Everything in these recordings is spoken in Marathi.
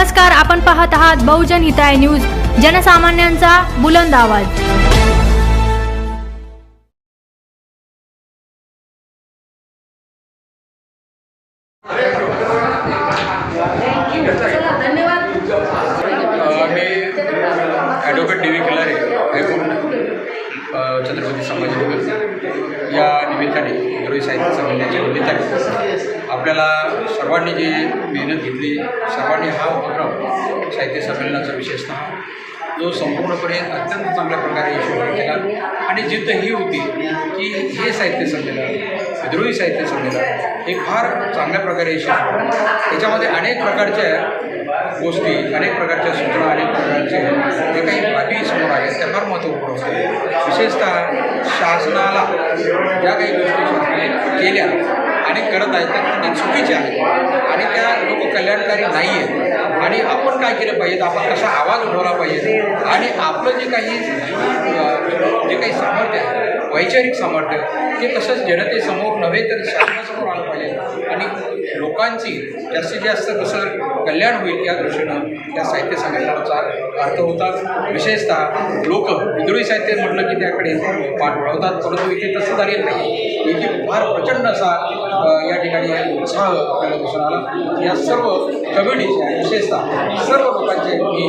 नमस्कार, आपण पाहत आहात बहुजन हिताय न्यूज, जनसामान्यांचा बुलंद आवाज। Advocate D V Khilare high court Chhatrapati Sambhajinagar या निमित्ताने विद्रोही साहित्य संमेलनाच्या निमित्ताने आपल्याला सर्वांनी जी मेहनत घेतली, सर्वांनी हा उपक्रम साहित्य संमेलनाचा विशेषतः जो संपूर्णपणे अत्यंत चांगल्या प्रकारे यशस्वी केला आणि जिद्द ही होती की हे साहित्य संमेलन, विद्रोही साहित्य संमेलन हे फार चांगल्या प्रकारे यशस्वी, त्याच्यामध्ये अनेक प्रकारच्या गोष्टी, अनेक प्रकारच्या सूचना, अनेक प्रकारचे जे काही बाबी समोर आहेत त्या फार महत्त्वपूर्ण होत्या। विशेषतः शासनाला ज्या काही गोष्टी शासनाने केल्या आणि करत आहेत त्या चुकीच्या आहेत आणि त्या लोककल्याणकारी नाही आहेत आणि आपण काय केलं पाहिजे, आपण कसा आवाज उठवला पाहिजे आणि आपलं जे काही सामर्थ्य आहे, वैचारिक सामर्थ्य, ते तसंच जनतेसमोर नव्हे तर शासनासमोर आलं पाहिजे आणि लोकांची जास्तीत जास्त कसं कल्याण होईल या दृष्टीनं त्या साहित्य संमेलनाचा अर्थ होता। विशेषतः लोक विद्रोही साहित्य म्हटलं की त्याकडे पाठ वळवतात, परंतु इथे तसं झालेलं नाही। इथे फार प्रचंड असा या ठिकाणी उत्साह आपल्याला दिसून आला। या सर्व कम्युनिटीच्या, विशेषतः सर्व लोकांचे मी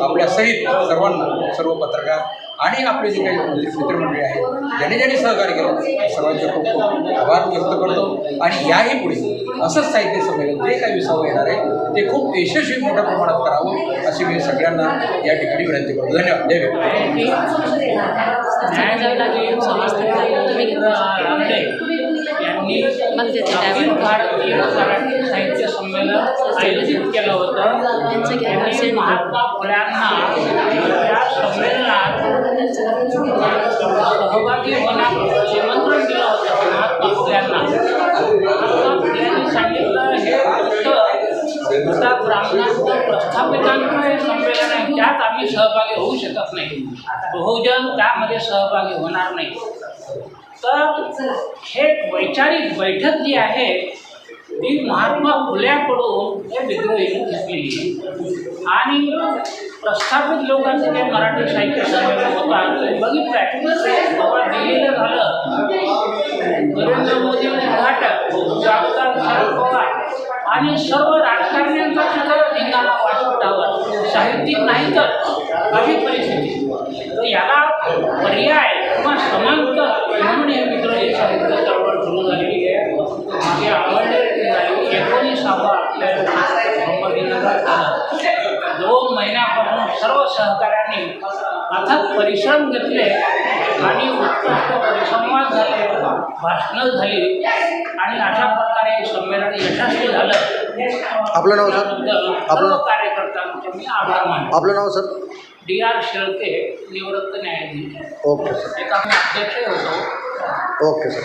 आपल्या सहित सर्वांना, सर्व पत्रकार आणि आपले जे काही मित्रमंडळी आहेत ज्यांनी ज्यांनी सहकार्य केलं, सर्वांचे खूप खूप आभार व्यक्त करतो आणि याही पुढे असंच साहित्य संमेलन जे काही विसावं येणार आहे ते खूप यशस्वी मोठ्या प्रमाणात करावं अशी मी सगळ्यांना या ठिकाणी विनंती करतो। धन्यवाद। जय साहित्य संमेलन आयोजित केलं होतं। महात्मा फुल्यांना या संमेलनात सहभागी होण्याचं निमंत्रण दिलं होतं। महात्मा फुल्यांना फुल्यांनी सांगितलं, हे फक्त ब्राह्मणांचं प्रस्थापितांचं हे संमेलन आहे, त्यात आम्ही सहभागी होऊ शकत नाही, बहुजन त्यामध्ये सहभागी होणार नाही। तर हे वैचारिक बैठक जी आहे ती महात्मा फुल्याकडून हे विद्रोहीने घेतलेली आणि प्रस्थापित लोकांचे जे मराठी साहित्य संमेलन होतात ते बघितलं आहे। बाबा दिल्लीला झालं, नरेंद्र मोदी उद्घाटक, जगताप शरद पवार आणि सर्व राजकारण्यांचा सुद्धा धिंगाणा व्यासपीठावर, साहित्यिक नाही तर अशी परिस्थिती। तर याला पर्याय किंवा समांतर म्हणून हे विद्रोही साहित्य चळवळ सुरू झालेली आहे। माझी आवडलेली 19 आपल्या संभाजीनगरात झालं। 2 महिन्यापासून सर्व सहकाऱ्यांनी अथक परिश्रम घेतले आणि उत्कृष्ट परिसंवाद झाले, भाषणं झाली आणि अशा प्रकारे संमेलन यशस्वी झालं। आपलं नाव सर? सर्व कार्यकर्त्यांचे मी आभार मानतो। आपलं नाव सर? DR शेळके, निवृत्त न्यायाधीश। Okay sir. एक आम्ही अध्यक्ष होतो। Okay sir.